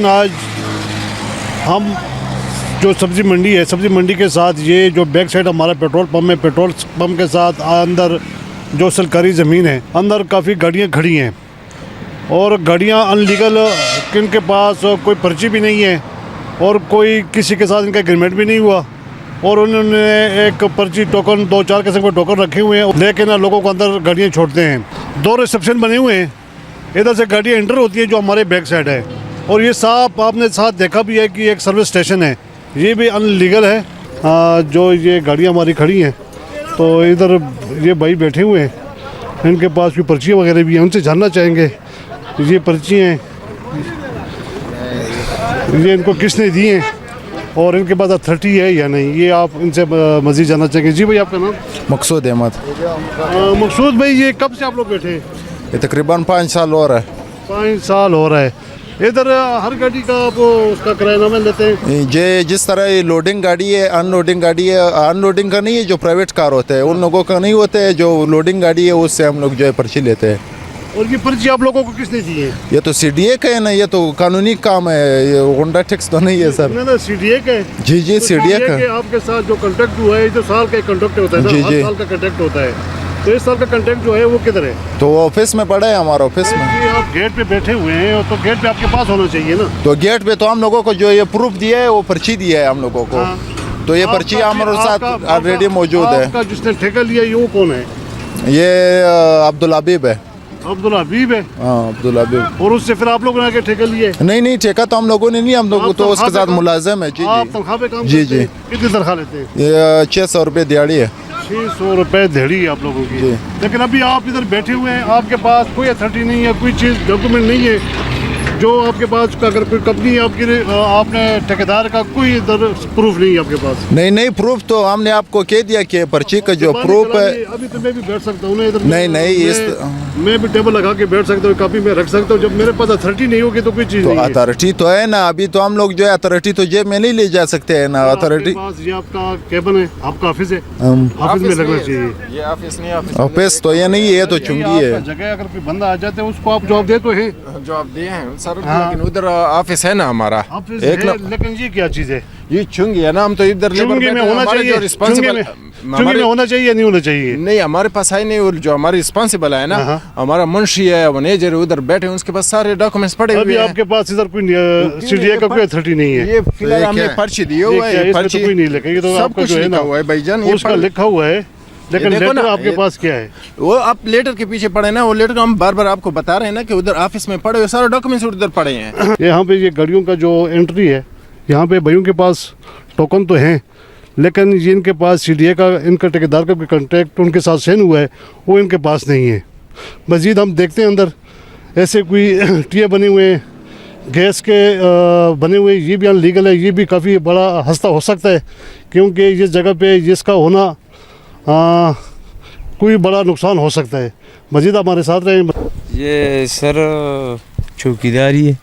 आज हम जो सब्ज़ी मंडी है, सब्ज़ी मंडी के साथ ये जो बैक साइड हमारा पेट्रोल पंप है, पेट्रोल पंप के साथ अंदर जो सरकारी ज़मीन है, अंदर काफ़ी गाड़ियाँ खड़ी हैं और गाड़ियाँ अनलीगल, किन के पास कोई पर्ची भी नहीं है और कोई किसी के साथ इनका एग्रीमेंट भी नहीं हुआ और उन्होंने एक पर्ची टोकन 2-4 किस्म के टोकन रखे हुए हैं, लेकिन लोगों को अंदर गाड़ियाँ छोड़ते हैं। 2 रिसेप्शन बने हुए हैं, इधर से गाड़ियाँ एंटर होती हैं जो हमारे बैक साइड है और ये साफ आपने साथ देखा भी है कि एक सर्विस स्टेशन है, ये भी अनलीगल है। जो ये गाड़ियाँ हमारी खड़ी हैं तो इधर ये भाई बैठे हुए हैं, इनके पास भी पर्चियाँ वगैरह भी हैं, उनसे जानना चाहेंगे ये पर्ची हैं ये इनको किसने दी हैं और इनके पास अथॉरिटी है या नहीं, ये आप इनसे मज़ीद जानना चाहेंगे। जी भाई, आपका नाम? मकसूद अहमद। मकसूद भाई, ये कब से आप लोग बैठे हैं? ये तकरीबन 5 साल हो रहा है। 5 साल हो रहा है। इधर हर गाड़ी का आप उसका किराया लेते हैं? ये जिस तरह ये लोडिंग गाड़ी है, अनलोडिंग गाड़ी है, अनलोडिंग का नहीं है, जो प्राइवेट कार होते हैं उन लोगों का नहीं होते है, जो लोडिंग गाड़ी है उससे हम लोग जो है पर्ची लेते हैं। और ये पर्ची आप लोगों को किसने दी है? ये तो CDA का है ना, ये तो कानूनी काम है, ये होंडा टैक्स तो नहीं है सर। ना CDA का है? जी तो CDA का। आपके साथ जो कॉन्ट्रैक्ट हुआ है, जो साल का कॉन्ट्रैक्ट होता है, जी, हर साल का कॉन्ट्रैक्ट होता है, तो इस साल का कॉन्ट्रैक्ट जो है वो किधर है? तो ऑफिस में पड़ा है, हमारा ऑफिस में। आप गेट पे बैठे हुए हैं तो गेट पे आपके पास होना चाहिए ना। तो गेट पे तो हम लोगों को जो ये प्रूफ दिया है वो पर्ची दिया है हम लोगों को। तो ये पर्ची हमारे साथ ऑलरेडी मौजूद है। आपका जिसने ठेका लिया ये वो कौन है? ये अब्दुल हबीब है। अब्दुल हबीब है? हाँ, अब्दुल हबीब। और उससे फिर आप लोगों ने आके ठेका लिए? नहीं, ठेका तो हम लोगों ने नहीं, हम लोग तो उसके साथ मुलाजिम है। जी आप तनख्वाह पे काम जी करते हैं? जी। कितनी तनख्वाह लेते हैं? ये 600 रुपये दिहाड़ी है। 600 रुपये दिहाड़ी है आप लोगों की। जी। लेकिन अभी आप इधर बैठे हुए हैं, आपके पास कोई अथॉरिटी नहीं है, कोई चीज़ डॉक्यूमेंट नहीं है जो आपके पास, अगर कोई कंपनी आपकी, आपने ठेकेदार का कोई इधर प्रूफ नहीं है आपके पास? नहीं, प्रूफ तो हमने आपको कह दिया कि पर्ची का जो प्रूफ है। अभी तो मैं भी बैठ सकता हूँ ना इधर? नहीं, मैं भी टेबल लगा के बैठ सकता हूँ, कॉपी में रख सकता हूँ। जब मेरे पास अथॉरिटी नहीं होगी तो कोई चीज़ नहीं है। अथॉरिटी तो है ना, अभी तो हम लोग जो है अथॉरिटी तो जेब में नहीं ले जा सकते हैं ना। अथॉरिटी ये आपका केबिन है, आपका ऑफिस है, ऑफिस में लगना चाहिए। ये ऑफिस नहीं, ऑफिस तो ये नहीं है, ये तो चुंगी है। जगह अगर कोई बंदा आ जाते हैं उसको आप जवाब दे तो है? जवाब दिए हैं सर, लेकिन उधर ऑफिस है ना हमारा। ऑफिस है, लेकिन ये क्या चीज़ है? ये चुंगी है ना, हम तो इधर चुंगी में होना चाहिए, चुंगी में होना चाहिए या नहीं होना चाहिए? नहीं, हमारे पास है नहीं, और जो हमारी रिस्पॉन्सिबल है ना, हमारा मुंशी है, मैनेजर उधर बैठे हैं, उसके पास सारे डॉक्यूमेंट्स पड़े हुए हैं। आपके पास इधर कोई CDA का कोई अथॉरिटी नहीं है? ये फिलहाल हमने पर्ची दी हुआ है, पर्ची कोई नहीं लिखा, ये तो आपका जो है ना भाईजान उसका लिखा हुआ है, लेकिन लेटर आपके पास क्या है? वो आप लेटर के पीछे पड़े ना, वो लेटर हम बार बार आपको बता रहे हैं ना कि उधर ऑफिस में पड़े हुए सारे डॉक्यूमेंट्स उधर पड़े हैं। यहाँ पे ये गाड़ियों का जो एंट्री है, यहाँ पे भाइयों के पास टोकन तो हैं, लेकिन ये इनके पास CDA का, इनका ठेकेदार का कॉन्ट्रैक्ट उनके साथ साइन हुआ है, वो इनके पास नहीं है। मज़ीद हम देखते हैं अंदर ऐसे कोई टिया बने हुए हैं, गैस के बने हुए, ये भी अनलीगल है। ये भी काफ़ी बड़ा हस्ता हो सकता है, क्योंकि इस जगह पे इसका होना कोई बड़ा नुकसान हो सकता है। मज़ीद हमारे साथ रहें। ये सर चौकीदारी है,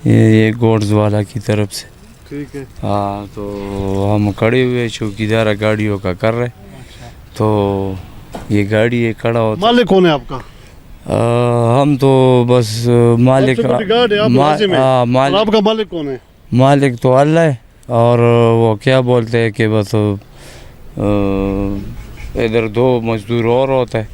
ये गोड्स वाला की तरफ से। ठीक है। हाँ, तो हम खड़े हुए चौकीदार गाड़ियों का कर रहे, तो ये गाड़ी ये खड़ा होता। मालिक कौन है आपका? हम तो बस मालिक। मालिक आपका मालिक कौन है? मालिक तो अल्लाह है, और वो क्या बोलते हैं कि बस इधर 2 मजदूर और होता है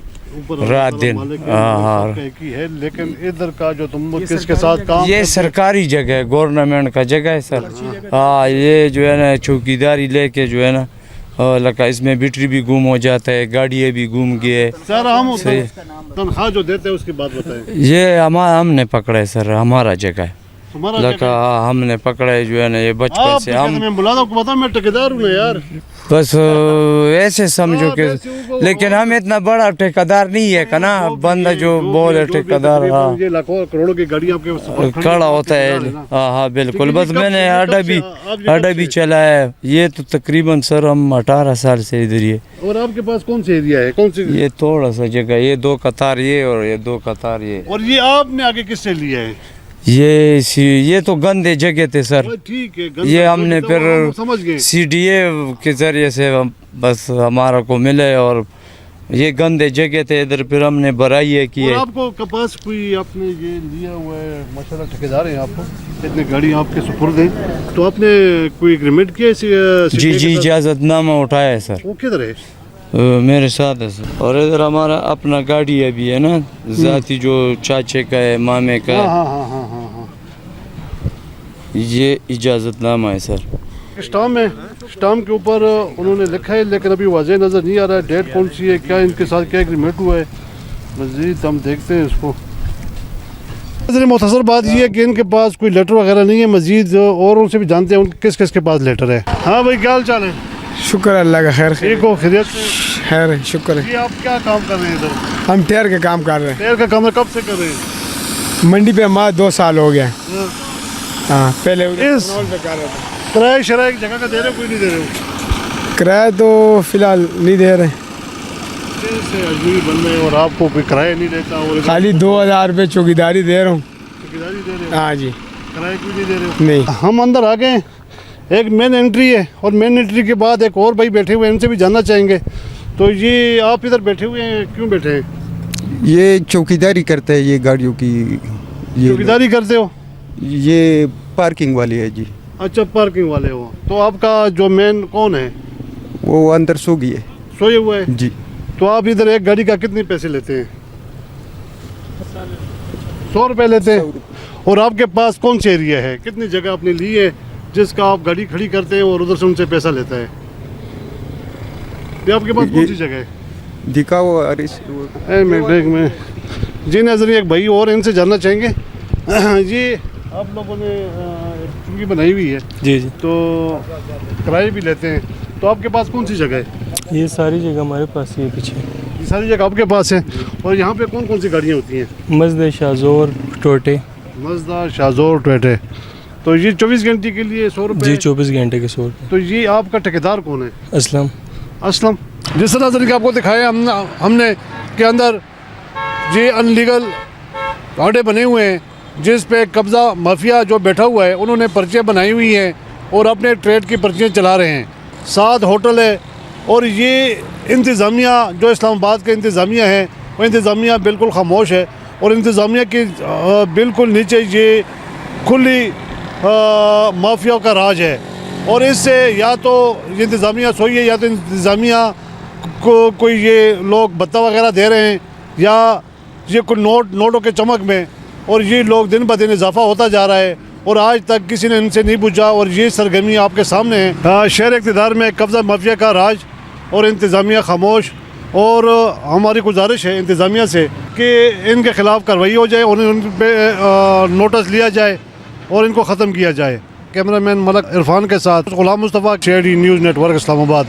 रात दिन। हाँ, लेकिन इधर का जो तुम किसके साथ काम? ये सरकारी जगह है, गवर्नमेंट का जगह है सर। हाँ, ये जो है ना चौकीदारी लेके जो है ना लगा, इसमें बैटरी भी गुम हो जाता है, गाड़ियाँ भी गुम गई है सर। हम तनख्वाह जो देते हैं उसकी बात बताएं। ये हमने पकड़ा है सर, हमारा जगह है लगा, हमने पकड़ा है जो है ना, ये बचपन से हम बुला दो, पता मैं ठेकेदार हूँ यार, बस ऐसे समझो कि, लेकिन हम इतना बड़ा ठेकेदार नहीं है ना, बंदा जो बोले ठेकेदार। हाँ, ये लाखों करोड़ों की गाड़ी आपके खड़ा होता है। हाँ, बिल्कुल। बस मैंने अड्डा भी चला है, ये तो तकरीबन सर हम 18 साल से इधर ही। और आपके पास कौन सा एरिया है, कौन सी? ये थोड़ा सा जगह, ये 2 कतार ये और ये 2 कतार ये। और ये आपने आगे किससे लिया है? ये तो गंदे जगह थे सर। ठीक है, ये हमने फिर समझ गए, CDA के जरिए से बस हमारा को मिले और ये गंदे जगह थे इधर, फिर हमने भराई की और है। आपको कपास कोई आपने ये लिया हुआ है, माशाल्लाह ठेकेदार हैं आपको, इतनी गाड़ी आपके सुपुर्द है, तो आपने कोई एग्रीमेंट किया जी जी, इजाजतनामा उठाया है सर। वो किधर है? मेरे साथ है सर। और इधर हमारा अपना गाड़ी अभी है ना, जाती जो चाचे का है, मामे का हाँ है, हाँ हाँ हाँ हाँ हाँ। ये इजाजतनामा है सर। स्टाम है, स्टाम के ऊपर उन्होंने लिखा है, लेकिन अभी वाज़ेह नज़र नहीं आ रहा है डेट कौन सी है, क्या इनके साथ क्या एग्रीमेंट हुआ है, मज़ीद हम देखते हैं इसको। मुख्तसर बात ये है कि इनके पास कोई लेटर वगैरह नहीं है, मज़ीद और उनसे भी जानते हैं किस किस के पास लेटर है। हाँ भाई, क्या हाल चाल है? शुक्र अल्लाह का, खैर ठीक हो, खैरियत से? खैर है, शुक्र है। ये आप क्या काम कर रहे हैं इधर? हम टायर का काम कर रहे टायर का काम कब से कर रहे हैं? हैं। मंडी पे हमारा 2 साल हो गया। हाँ, पहले इस पे कर रहे थे। किराया शराया एक जगह का दे रहे हो, कोई नहीं दे रहे हो? किराया तो फिलहाल नहीं दे रहे, कैसे अजनबी बन रहे हैं और आपको कोई किराया नहीं देता, और खाली 2000 रुपये चौकीदारी दे रहा हूँ। ठेकेदारी दे रहे हो, हाँ जी, किराया कोई नहीं दे रहे हो? नहीं। हम अंदर आ गए, एक मेन एंट्री है और मेन एंट्री के बाद एक और भाई बैठे हुए हैं, इनसे भी जानना चाहेंगे। तो ये आप इधर बैठे हुए हैं, क्यों बैठे हैं? ये चौकीदारी करते हैं, ये गाड़ियों की, ये चौकीदारी करते हो? ये पार्किंग वाली है जी। अच्छा, पार्किंग वाले हो। तो आपका जो मेन कौन है? वो अंदर सो गई है सोए हुए है। जी। तो आप इधर एक गाड़ी का कितने पैसे लेते हैं? 100 रुपये लेते हैं। और आपके पास कौन सी एरिया है, कितनी जगह आपने ली है जिसका आप गाड़ी खड़ी करते हैं और उधर से उनसे पैसा लेता है? ये आपके पास कौन सी जगह है? दिखाओ। अरे में जी नजरिए एक भाई और, इनसे जानना चाहेंगे। जी, आप लोगों ने चुंगी बनाई हुई है जी जी, तो किराए भी लेते हैं, तो आपके पास कौन सी जगह है? ये सारी जगह हमारे पास ही है पीछे। ये सारी जगह आपके पास है। और यहाँ पे कौन कौन सी गाड़ियाँ होती हैं? मजदे, शाजोर, टोटे। मजदा, शाजोर, टोटे। तो ये 24 घंटे के लिए 100 रुपये? जी, 24 घंटे के 100 रुपये। तो ये आपका ठेकेदार कौन है? असलम। असलम। जिस तरह से आपको दिखाया हमने के अंदर ये अनलीगल गाड़े बने हुए हैं, जिस पे कब्ज़ा माफिया जो बैठा हुआ है, उन्होंने पर्चियाँ बनाई हुई हैं और अपने ट्रेड की पर्चियाँ चला रहे हैं। 7 होटल है और ये इंतज़ामिया जो इस्लामाबाद के इंतज़ामिया है, वो इंतज़ामिया बिल्कुल खामोश है। और इंतज़ामिया के बिल्कुल नीचे ये खुली माफिया का राज है। और इससे या तो ये इंतज़ामिया सोई है, या तो इंतज़ामिया को कोई ये लोग भत्ता वगैरह दे रहे हैं, या ये कोई नोटों के चमक में, और ये लोग दिन ब दिन इजाफा होता जा रहा है और आज तक किसी ने इनसे नहीं पूछा। और ये सरगर्मी आपके सामने है। शहर इक़्तिदार में कब्ज़ा माफिया का राज और इंतज़ामिया खामोश। और हमारी गुजारिश है इंतज़ामिया से कि इनके ख़िलाफ़ कार्रवाई हो जाए और उन पर नोटिस लिया जाए और इनको ख़त्म किया जाए। कैमरामैन मलक इरफान के साथ गुलाम मुस्तफ़ा, शेडी न्यूज़ नेटवर्क, इस्लामाबाद।